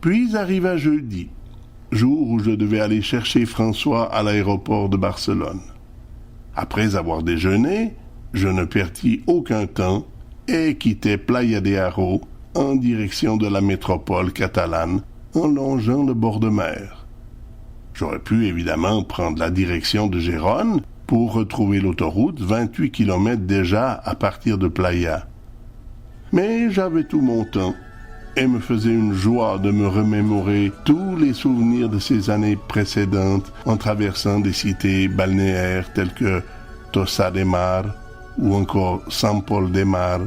Puis arriva jeudi, jour où je devais aller chercher François à l'aéroport de Barcelone. Après avoir déjeuné, je ne perdis aucun temps et quittai Playa de Haro en direction de la métropole catalane en longeant le bord de mer. J'aurais pu évidemment prendre la direction de Gérone pour retrouver l'autoroute 28 km déjà à partir de Playa. Mais j'avais tout mon temps et me faisait une joie de me remémorer tous les souvenirs de ces années précédentes en traversant des cités balnéaires telles que Tossa de Mar ou encore Sant Pol de Mar.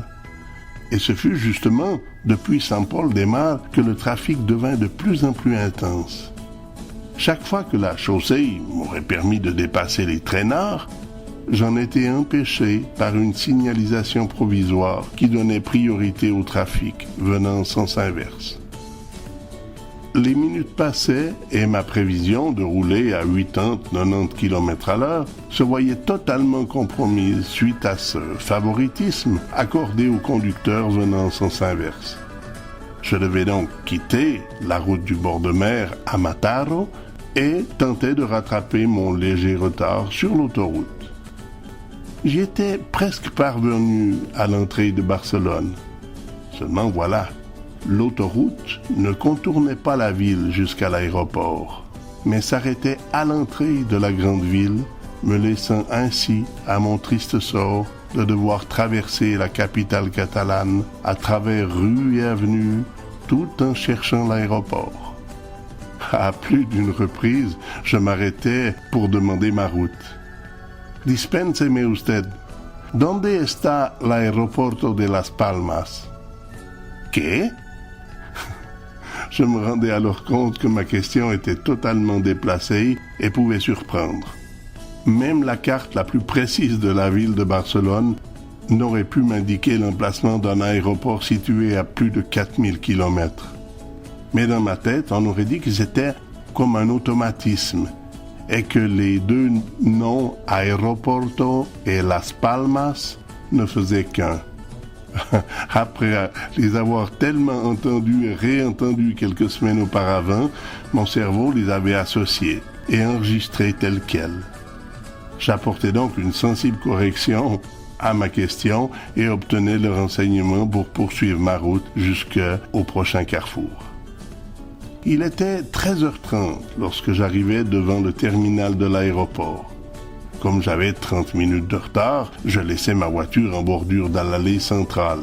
Et ce fut justement depuis Sant Pol de Mar que le trafic devint de plus en plus intense. Chaque fois que la chaussée m'aurait permis de dépasser les traînards, j'en étais empêché par une signalisation provisoire qui donnait priorité au trafic venant en sens inverse. Les minutes passaient et ma prévision de rouler à 80-90 km à l'heure se voyait totalement compromise suite à ce favoritisme accordé aux conducteurs venant en sens inverse. Je devais donc quitter la route du bord de mer à Mataro et tenter de rattraper mon léger retard sur l'autoroute. J'étais presque parvenu à l'entrée de Barcelone. Seulement voilà, l'autoroute ne contournait pas la ville jusqu'à l'aéroport, mais s'arrêtait à l'entrée de la grande ville, me laissant ainsi à mon triste sort de devoir traverser la capitale catalane à travers rues et avenues, tout en cherchant l'aéroport. À plus d'une reprise, je m'arrêtais pour demander ma route. Dispénseme usted, ¿dónde está l'aeropuerto de Las Palmas? ¿Qué? Je me rendais alors compte que ma question était totalement déplacée et pouvait surprendre. Même la carte la plus précise de la ville de Barcelone n'aurait pu m'indiquer l'emplacement d'un aéroport situé à plus de 4000 km. Mais dans ma tête, on aurait dit que c'était comme un automatisme et que les deux noms Aeroporto et Las Palmas ne faisaient qu'un. Après les avoir tellement entendus et réentendus quelques semaines auparavant, mon cerveau les avait associés et enregistrés tels quels. J'apportais donc une sensible correction à ma question et obtenais le renseignement pour poursuivre ma route jusqu'au prochain carrefour. Il était 13h30 lorsque j'arrivais devant le terminal de l'aéroport. Comme j'avais 30 minutes de retard, je laissais ma voiture en bordure de l'allée centrale.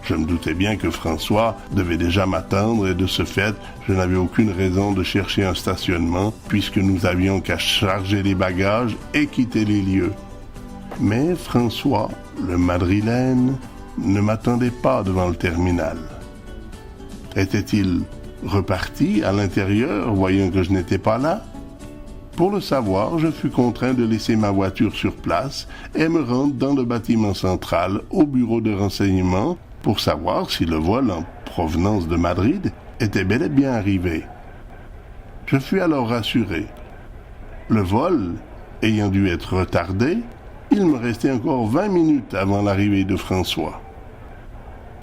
Je me doutais bien que François devait déjà m'attendre et de ce fait, je n'avais aucune raison de chercher un stationnement puisque nous avions qu'à charger les bagages et quitter les lieux. Mais François, le madrilène, ne m'attendait pas devant le terminal. Était-il reparti à l'intérieur, voyant que je n'étais pas là? Pour le savoir, je fus contraint de laisser ma voiture sur place et me rendre dans le bâtiment central au bureau de renseignement pour savoir si le vol en provenance de Madrid était bel et bien arrivé. Je fus alors rassuré. Le vol ayant dû être retardé, il me restait encore 20 minutes avant l'arrivée de François.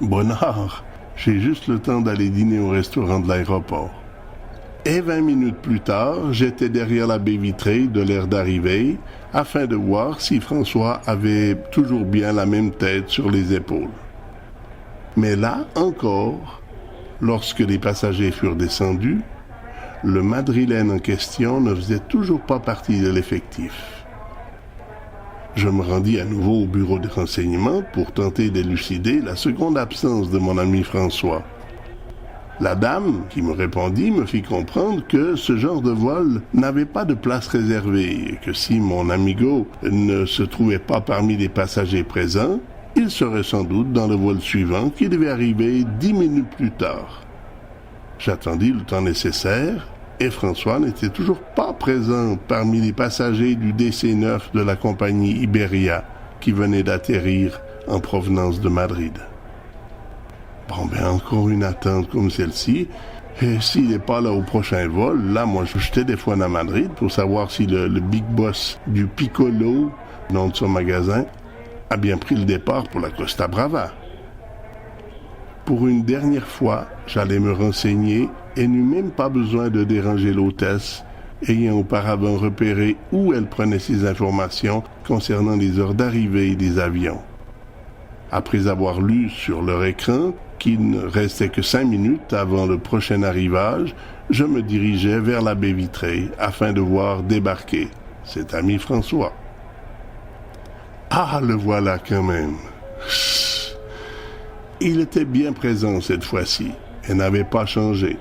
Bonnard, j'ai juste le temps d'aller dîner au restaurant de l'aéroport. Et 20 minutes plus tard, j'étais derrière la baie vitrée de l'aire d'arrivée afin de voir si François avait toujours bien la même tête sur les épaules. Mais là encore, lorsque les passagers furent descendus, le madrilène en question ne faisait toujours pas partie de l'effectif. Je me rendis à nouveau au bureau de renseignement pour tenter d'élucider la seconde absence de mon ami François. La dame qui me répondit me fit comprendre que ce genre de vol n'avait pas de place réservée et que si mon amigo ne se trouvait pas parmi les passagers présents, il serait sans doute dans le vol suivant qui devait arriver 10 minutes plus tard. J'attendis le temps nécessaire et François n'était toujours pas présent parmi les passagers du DC-9 de la compagnie Iberia qui venait d'atterrir en provenance de Madrid. Bon, encore une attente comme celle-ci. Et s'il n'est pas là au prochain vol, là, moi, je téléphone à Madrid pour savoir si le big boss du Piccolo, nom de son magasin, a bien pris le départ pour la Costa Brava. Pour une dernière fois, j'allais me renseigner et n'eus même pas besoin de déranger l'hôtesse, ayant auparavant repéré où elle prenait ses informations concernant les heures d'arrivée des avions. Après avoir lu sur leur écran qu'il ne restait que 5 minutes avant le prochain arrivage, je me dirigeais vers la baie vitrée afin de voir débarquer cet ami François. Ah, le voilà quand même. Chut. Il était bien présent cette fois-ci et n'avait pas changé.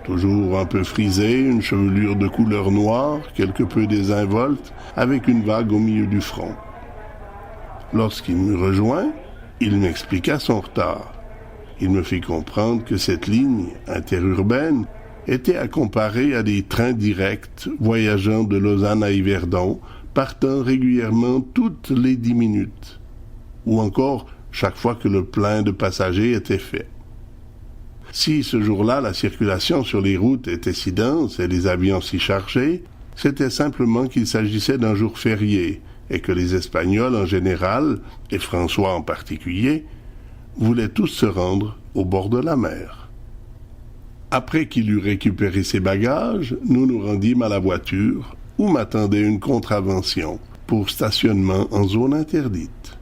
Toujours un peu frisé, une chevelure de couleur noire, quelque peu désinvolte, avec une vague au milieu du front. Lorsqu'il me rejoint, il m'expliqua son retard. Il me fit comprendre que cette ligne interurbaine était à comparer à des trains directs voyageant de Lausanne à Yverdon, partant régulièrement toutes les 10 minutes, ou encore chaque fois que le plein de passagers était fait. Si ce jour-là la circulation sur les routes était si dense et les avions si chargés, c'était simplement qu'il s'agissait d'un jour férié et que les Espagnols en général, et François en particulier, voulaient tous se rendre au bord de la mer. Après qu'il eut récupéré ses bagages, nous nous rendîmes à la voiture où m'attendait une contravention pour stationnement en zone interdite.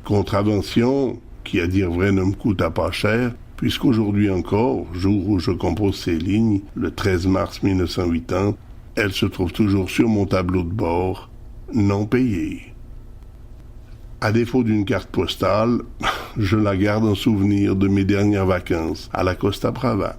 Contravention qui, à dire vrai, ne me coûta pas cher, puisqu'aujourd'hui encore, jour où je compose ces lignes, le 13 mars 1980, elle se trouve toujours sur mon tableau de bord, non payée. À défaut d'une carte postale, je la garde en souvenir de mes dernières vacances à la Costa Brava.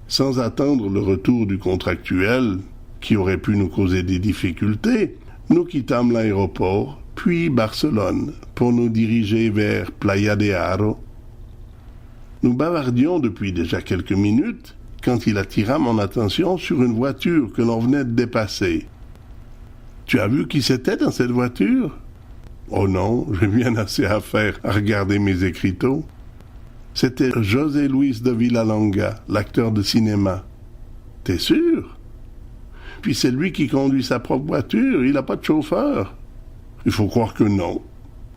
Sans attendre le retour du contractuel, qui aurait pu nous causer des difficultés, nous quittâmes l'aéroport, puis Barcelone, pour nous diriger vers Playa de Haro. Nous bavardions depuis déjà quelques minutes, quand il attira mon attention sur une voiture que l'on venait de dépasser. « Tu as vu qui c'était dans cette voiture ?»« Oh non, j'ai bien assez à faire à regarder mes écriteaux. » C'était José Luis de Villalonga, l'acteur de cinéma. « T'es sûr ?» Puis c'est lui qui conduit sa propre voiture, il n'a pas de chauffeur. Il faut croire que non.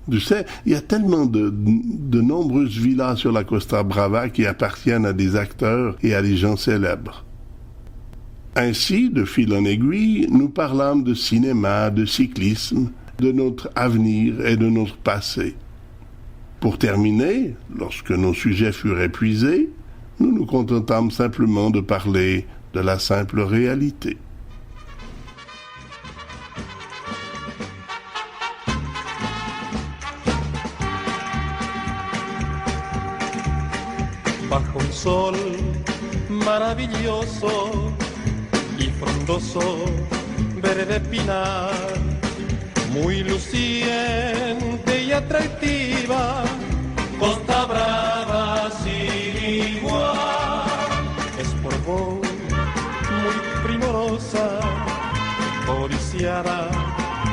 Tu sais, il y a tellement de nombreuses villas sur la Costa Brava qui appartiennent à des acteurs et à des gens célèbres. Ainsi, de fil en aiguille, nous parlâmes de cinéma, de cyclisme, de notre avenir et de notre passé. Pour terminer, lorsque nos sujets furent épuisés, nous nous contentâmes simplement de parler de la simple réalité. Bajo un sol maravilloso y frondoso verde pinar, muy luciente y atractiva, Costa Brava sin igual. Es por vos muy primorosa, codiciada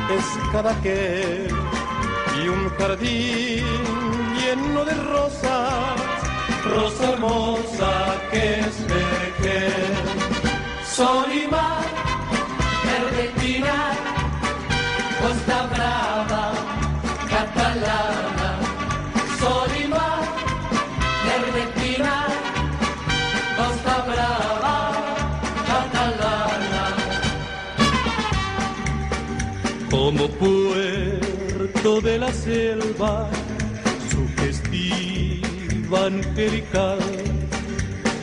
es cada que y un jardín lleno de rosas, rosa hermosa que es vergel. Sol y mar, verde pinar, Costa Brava, catalana. Sol y mar, verde pinar, Costa Brava, catalana. Como puerto de la selva, sugestiva angelical,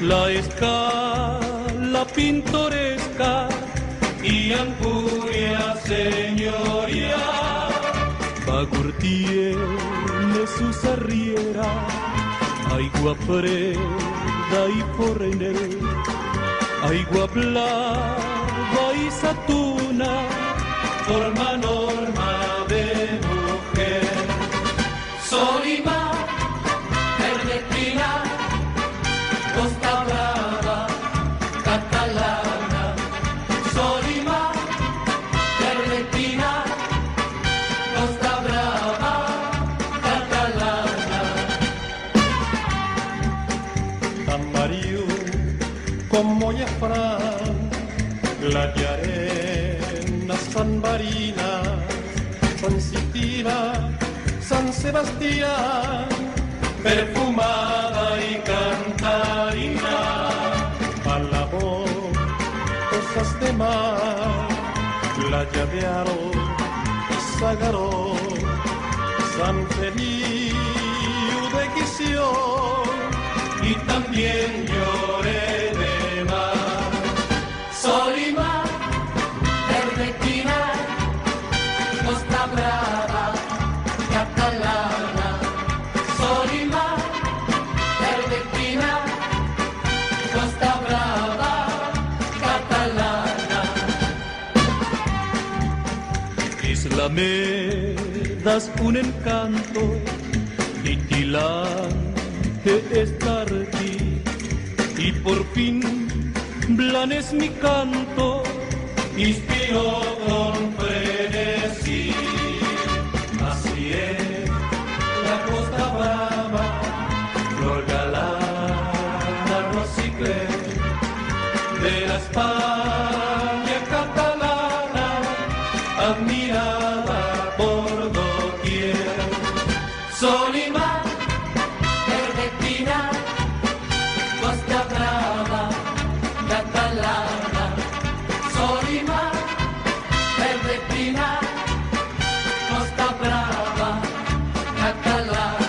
la escala pintoresca y Ampuria señorial, Bagurtiene sus arrieras, aigua freda y fornel, aigua blava y satuna, forma norma de mujer. Sol y mar, verde pinar, Costa Brava, catalana. Sol y mar, verde pinar, Costa Brava, catalana. Amarillo como Yafrán, la de arenas San Marina, San Citina, San Sebastián, perfumada y cantarina, palabó cosas de mar, playa de aro, Sagaró, San Feliu de Quición, y también lloré de mar. Sol y mar, verde pinar, Costa Brava, catalana. Sol y mar, verde pinar, Costa Brava, catalana. Isla me das un encanto, titilante estar aquí, y por fin Blanes mi canto inspiró con frenesí. Así es la Costa Brava, flor galana, rosiclé de la España catalana, admirada por doquier. Sol y mar, verde pinar, Costa Brava, catalana. Sol y mar, verde pinar, Costa Brava, catalana.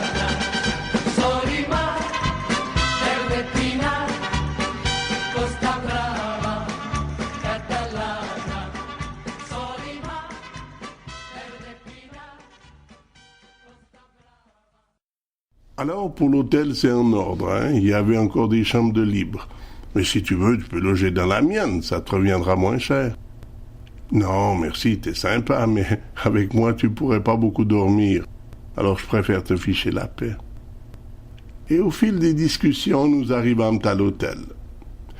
Sol y mar, verde pinar, Costa Brava, catalana. Sol y mar, verde pinar, Costa Brava. Alors, pour l'hôtel, c'est en ordre, hein. Il y avait encore des chambres de libre. Mais si tu veux, tu peux loger dans la mienne, ça te reviendra moins cher. Non, merci, t'es sympa, mais avec moi, tu pourrais pas beaucoup dormir. Alors, je préfère te ficher la paix. Et au fil des discussions, nous arrivâmes à l'hôtel.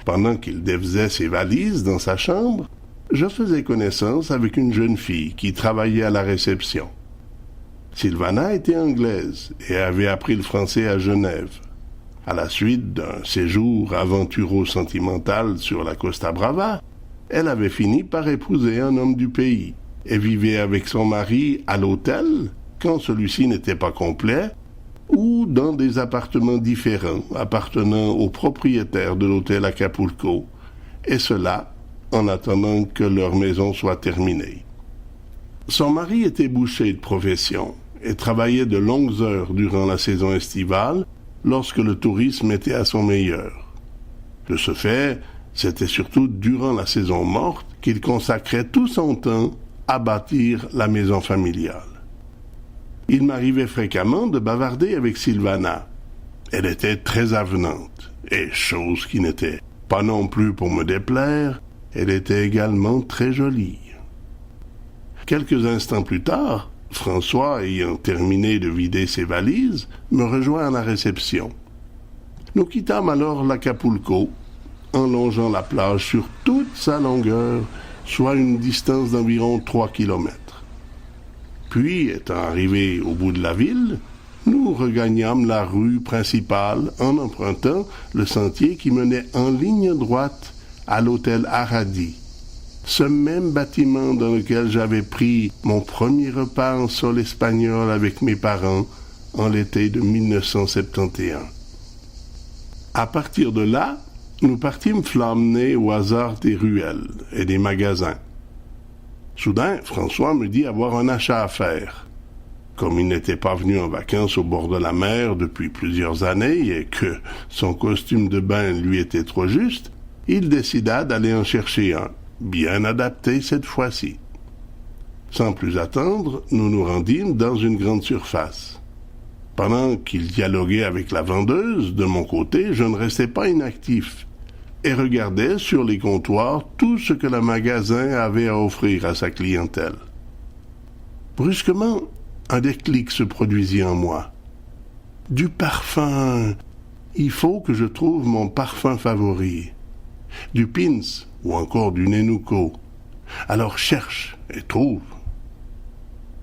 Pendant qu'il défaisait ses valises dans sa chambre, je faisais connaissance avec une jeune fille qui travaillait à la réception. Sylvana était anglaise et avait appris le français à Genève. À la suite d'un séjour aventuro-sentimental sur la Costa Brava, elle avait fini par épouser un homme du pays et vivait avec son mari à l'hôtel quand celui-ci n'était pas complet ou dans des appartements différents appartenant aux propriétaires de l'hôtel Acapulco, et cela en attendant que leur maison soit terminée. Son mari était boucher de profession et travaillait de longues heures durant la saison estivale lorsque le tourisme était à son meilleur. De ce fait, c'était surtout durant la saison morte qu'il consacrait tout son temps à bâtir la maison familiale. Il m'arrivait fréquemment de bavarder avec Sylvana. Elle était très avenante, et chose qui n'était pas non plus pour me déplaire, elle était également très jolie. Quelques instants plus tard, François, ayant terminé de vider ses valises, me rejoint à la réception. Nous quittâmes alors l'Acapulco, en longeant la plage sur toute sa longueur, soit une distance d'environ 3 kilomètres. Puis, étant arrivés au bout de la ville, nous regagnâmes la rue principale en empruntant le sentier qui menait en ligne droite à l'hôtel Aradi, ce même bâtiment dans lequel j'avais pris mon premier repas en sol espagnol avec mes parents en l'été de 1971. À partir de là, nous partîmes flâner au hasard des ruelles et des magasins. Soudain, François me dit avoir un achat à faire. Comme il n'était pas venu en vacances au bord de la mer depuis plusieurs années et que son costume de bain lui était trop juste, il décida d'aller en chercher un, bien adapté cette fois-ci. Sans plus attendre, nous nous rendîmes dans une grande surface. Pendant qu'il dialoguait avec la vendeuse, de mon côté, je ne restais pas inactif et regardais sur les comptoirs tout ce que le magasin avait à offrir à sa clientèle. Brusquement, un déclic se produisit en moi. Du parfum. Il faut que je trouve mon parfum favori. Du Pins ou encore du Nenuco. Alors cherche et trouve.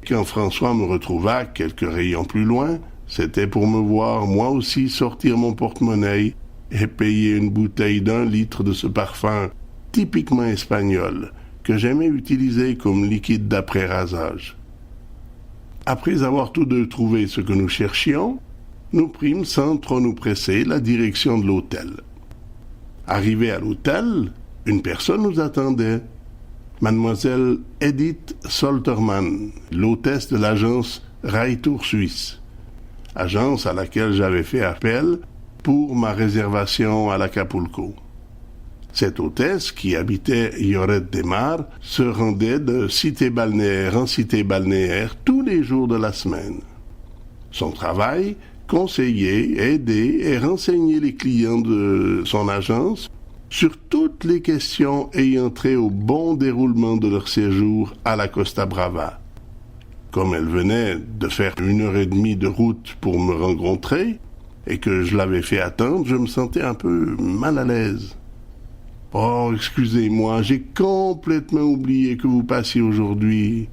Quand François me retrouva quelques rayons plus loin, c'était pour me voir moi aussi sortir mon porte-monnaie et payer une bouteille d'1 litre de ce parfum typiquement espagnol que j'aimais utiliser comme liquide d'après-rasage. Après avoir tous deux trouvé ce que nous cherchions, nous prîmes sans trop nous presser la direction de l'hôtel. Arrivé à l'hôtel, une personne nous attendait. Mademoiselle Edith Solterman, l'hôtesse de l'agence Raitour Suisse, agence à laquelle j'avais fait appel pour ma réservation à l'Acapulco. Cette hôtesse, qui habitait Lloret de Mar, se rendait de cité balnéaire en cité balnéaire tous les jours de la semaine. Son travail, conseiller, aider et renseigner les clients de son agence sur toutes les questions ayant trait au bon déroulement de leur séjour à la Costa Brava. Comme elle venait de faire 1h30 de route pour me rencontrer et que je l'avais fait attendre, je me sentais un peu mal à l'aise. « Oh, excusez-moi, j'ai complètement oublié que vous passiez aujourd'hui.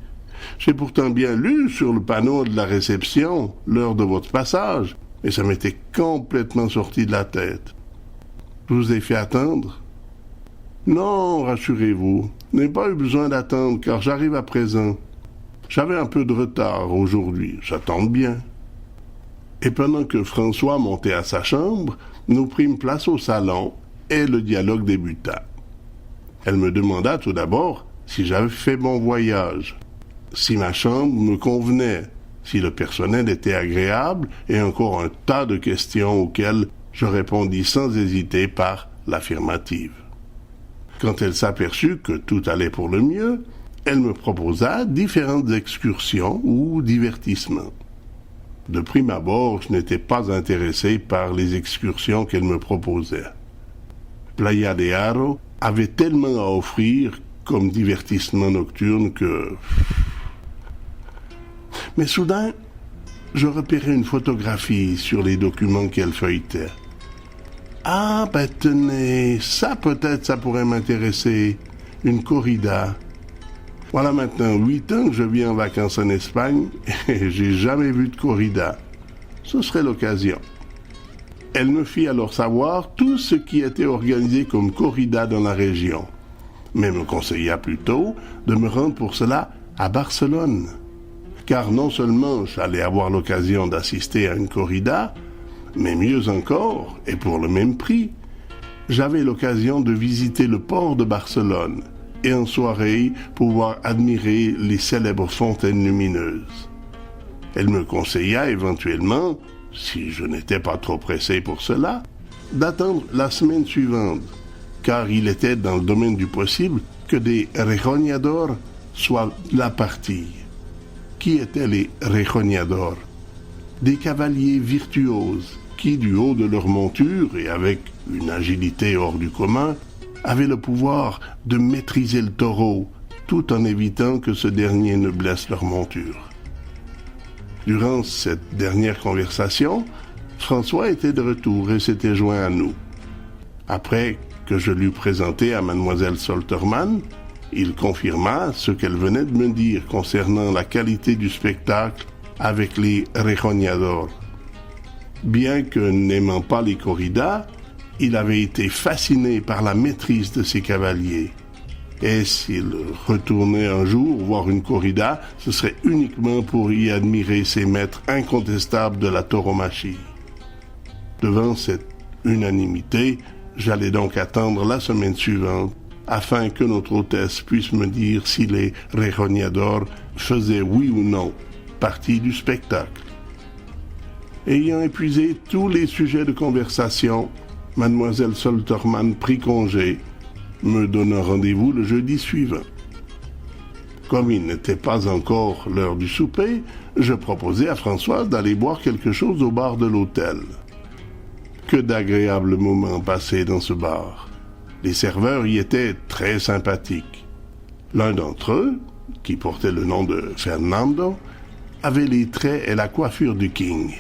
J'ai pourtant bien lu sur le panneau de la réception l'heure de votre passage, et ça m'était complètement sorti de la tête. Je vous ai fait attendre? » « Non, rassurez-vous, je n'ai pas eu besoin d'attendre car j'arrive à présent. J'avais un peu de retard aujourd'hui, ça tombe bien. » Et pendant que François montait à sa chambre, nous prîmes place au salon et le dialogue débuta. Elle me demanda tout d'abord si j'avais fait mon voyage, si ma chambre me convenait, si le personnel était agréable et encore un tas de questions auxquelles je répondis sans hésiter par l'affirmative. Quand elle s'aperçut que tout allait pour le mieux, elle me proposa différentes excursions ou divertissements. De prime abord, je n'étais pas intéressé par les excursions qu'elle me proposait. Playa de Haro avait tellement à offrir comme divertissement nocturne que... Mais soudain, je repérais une photographie sur les documents qu'elle feuilletait. Ah, ben tenez, ça peut-être ça pourrait m'intéresser. Une corrida. Voilà maintenant 8 ans que je vis en vacances en Espagne et j'ai jamais vu de corrida. Ce serait l'occasion. Elle me fit alors savoir tout ce qui était organisé comme corrida dans la région, mais me conseilla plutôt de me rendre pour cela à Barcelone. Car non seulement j'allais avoir l'occasion d'assister à une corrida, mais mieux encore, et pour le même prix, j'avais l'occasion de visiter le port de Barcelone et en soirée pouvoir admirer les célèbres fontaines lumineuses. Elle me conseilla éventuellement, si je n'étais pas trop pressé pour cela, d'attendre la semaine suivante, car il était dans le domaine du possible que des rejoñadors soient la partie. Qui étaient les rejoñadors? Des cavaliers virtuoses qui, du haut de leur monture et avec une agilité hors du commun, avaient le pouvoir de maîtriser le taureau, tout en évitant que ce dernier ne blesse leur monture. Durant cette dernière conversation, François était de retour et s'était joint à nous. Après que je l'eus présenté à mademoiselle Solterman, il confirma ce qu'elle venait de me dire concernant la qualité du spectacle avec les rejoñadors. Bien que n'aimant pas les corridas, il avait été fasciné par la maîtrise de ses cavaliers. Et s'il retournait un jour voir une corrida, ce serait uniquement pour y admirer ces maîtres incontestables de la tauromachie. Devant cette unanimité, j'allais donc attendre la semaine suivante afin que notre hôtesse puisse me dire si les rejoñadors faisaient oui ou non partie du spectacle. Ayant épuisé tous les sujets de conversation, mademoiselle Solterman prit congé, me donnant rendez-vous le jeudi suivant. Comme il n'était pas encore l'heure du souper, je proposai à Françoise d'aller boire quelque chose au bar de l'hôtel. Que d'agréables moments passés dans ce bar. Les serveurs y étaient très sympathiques. L'un d'entre eux, qui portait le nom de Fernando, avait les traits et la coiffure du King.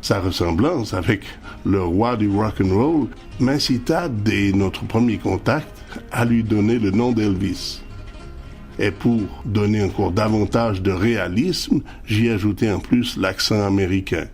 Sa ressemblance avec le roi du rock'n'roll m'incita, dès notre premier contact, à lui donner le nom d'Elvis. Et pour donner encore davantage de réalisme, j'y ajoutai en plus l'accent américain.